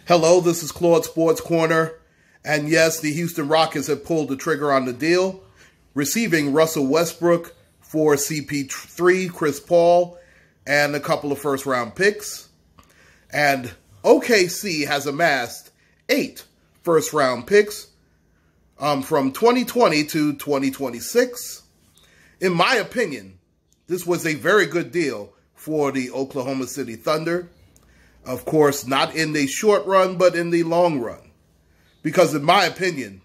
Hello, this is Claude Sports Corner. And yes, the Houston Rockets have pulled the trigger on the deal, receiving Russell Westbrook for CP3, Chris Paul, and a couple of first-round picks. And OKC has amassed 8 first-round picks from 2020 to 2026. In my opinion, this was a very good deal for the Oklahoma City Thunder. Of course, not in the short run, but in the long run. Because in my opinion,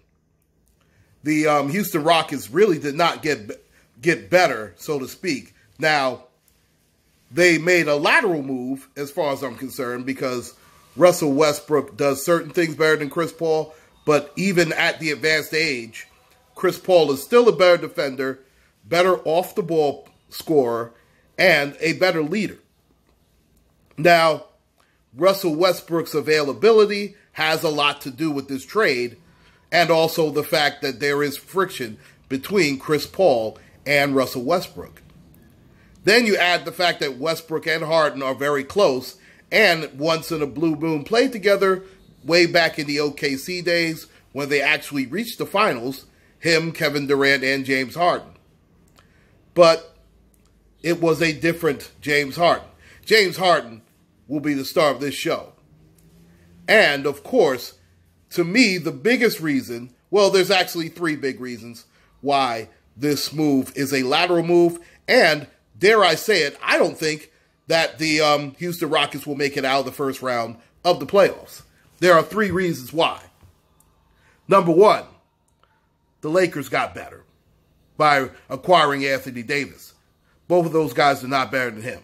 the Houston Rockets really did not get better, so to speak. Now, they made a lateral move, as far as I'm concerned, because Russell Westbrook does certain things better than Chris Paul, but even at the advanced age, Chris Paul is still a better defender, better off-the-ball scorer, and a better leader. Now, Russell Westbrook's availability has a lot to do with this trade, and also the fact that there is friction between Chris Paul and Russell Westbrook. Then you add the fact that Westbrook and Harden are very close, and once in a blue moon played together way back in the OKC days when they actually reached the finals, him, Kevin Durant, and James Harden. But it was a different James Harden. James Harden will be the star of this show. And, of course, to me, the biggest reason, well, there's actually 3 big reasons why this move is a lateral move. And, dare I say it, I don't think that the Houston Rockets will make it out of the first round of the playoffs. There are 3 reasons why. Number 1, the Lakers got better by acquiring Anthony Davis. Both of those guys are not better than him.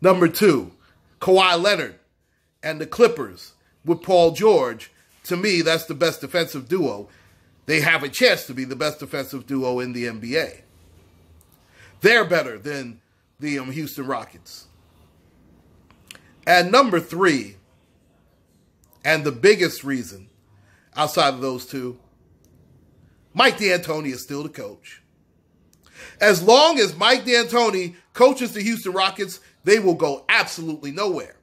Number 2, Kawhi Leonard and the Clippers with Paul George. To me, that's the best defensive duo. They have a chance to be the best defensive duo in the NBA. They're better than the Houston Rockets. And number 3, and the biggest reason outside of those 2, Mike D'Antoni is still the coach. As long as Mike D'Antoni coaches the Houston Rockets, they will go absolutely nowhere.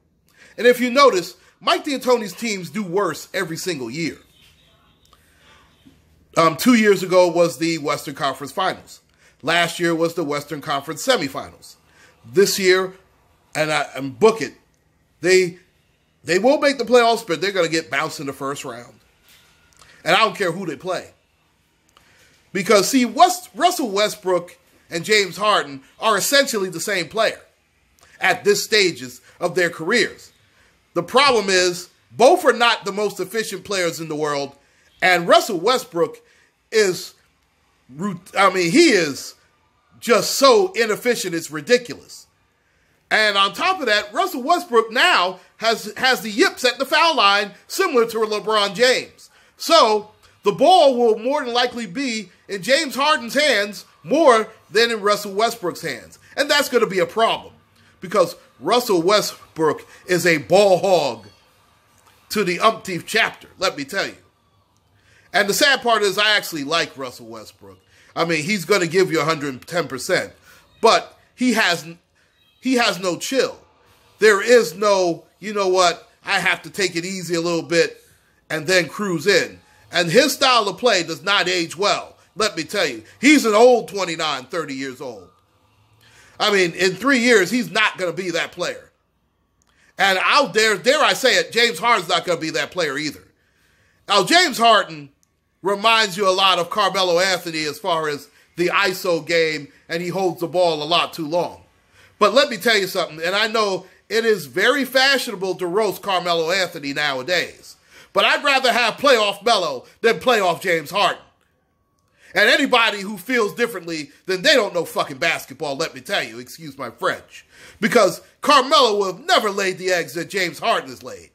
And if you notice, Mike D'Antoni's teams do worse every single year. 2 years ago was the Western Conference Finals. Last year was the Western Conference Semifinals. This year, and book it, they will make the playoffs, but they're going to get bounced in the first round. And I don't care who they play. Because, see, Russell Westbrook and James Harden are essentially the same player at this stages of their careers. The problem is, both are not the most efficient players in the world, and Russell Westbrook is, he is just so inefficient, it's ridiculous. And on top of that, Russell Westbrook now has the yips at the foul line, similar to LeBron James. So, the ball will more than likely be in James Harden's hands more than in Russell Westbrook's hands. And that's going to be a problem because Russell Westbrook is a ball hog to the umpteenth chapter, let me tell you. And the sad part is I actually like Russell Westbrook. I mean, he's going to give you 110%, but he has no chill. There is no, you know what, I have to take it easy a little bit and then cruise in. And his style of play does not age well, let me tell you. He's an old 29, 30 years old. I mean, in 3 years, he's not going to be that player. And dare I say it, James Harden's not going to be that player either. Now, James Harden reminds you a lot of Carmelo Anthony as far as the ISO game, and he holds the ball a lot too long. But let me tell you something, and I know it is very fashionable to roast Carmelo Anthony nowadays. But I'd rather have playoff Melo than playoff James Harden. And anybody who feels differently, then they don't know fucking basketball, let me tell you. Excuse my French. Because Carmelo will have never laid the eggs that James Harden has laid.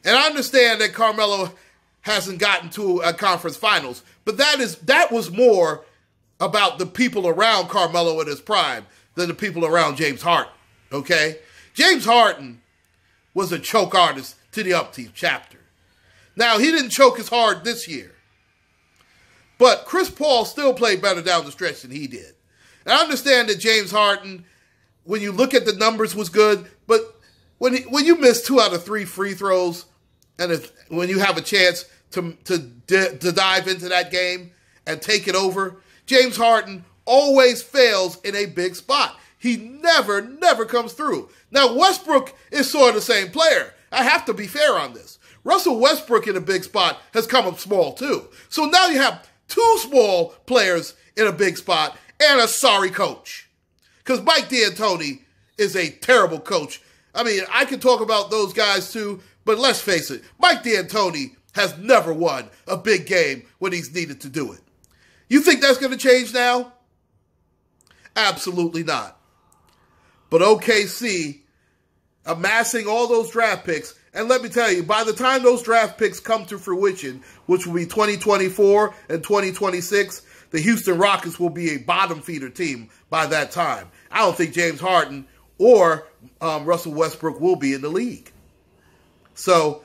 And I understand that Carmelo hasn't gotten to a conference finals. But that was more about the people around Carmelo at his prime than the people around James Harden. Okay? James Harden was a choke artist to the umpteenth chapter. Now, he didn't choke as hard this year. But Chris Paul still played better down the stretch than he did. And I understand that James Harden, when you look at the numbers, was good. But when you miss 2 out of 3 free throws, and when you have a chance to dive into that game and take it over, James Harden always fails in a big spot. He never comes through. Now, Westbrook is sort of the same player. I have to be fair on this. Russell Westbrook in a big spot has come up small too. So now you have 2 small players in a big spot and a sorry coach. Because Mike D'Antoni is a terrible coach. I mean, I can talk about those guys too, but let's face it, Mike D'Antoni has never won a big game when he's needed to do it. You think that's going to change now? Absolutely not. But OKC amassing all those draft picks, and let me tell you, by the time those draft picks come to fruition, which will be 2024 and 2026, the Houston Rockets will be a bottom feeder team by that time. I don't think James Harden or Russell Westbrook will be in the league. So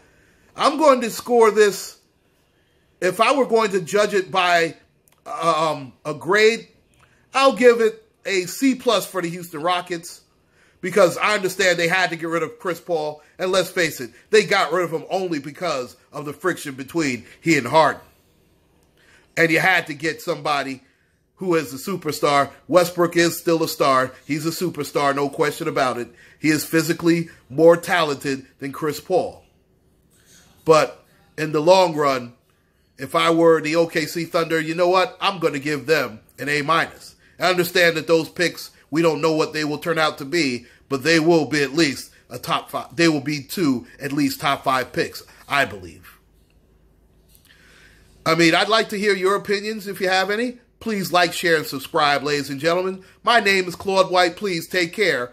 I'm going to score this, if I were going to judge it by a grade, I'll give it a C+ for the Houston Rockets, because I understand they had to get rid of Chris Paul, and let's face it, they got rid of him only because of the friction between he and Harden. And you had to get somebody who is a superstar. Westbrook is still a star. He's a superstar, no question about it. He is physically more talented than Chris Paul. But in the long run, if I were the OKC Thunder, you know what? I'm going to give them an A-. I understand that those picks, we don't know what they will turn out to be, but they will be at least a top 5. They will be 2 at least top 5 picks, I believe. I mean, I'd like to hear your opinions if you have any. Please like, share, and subscribe, ladies and gentlemen. My name is Claude White. Please take care.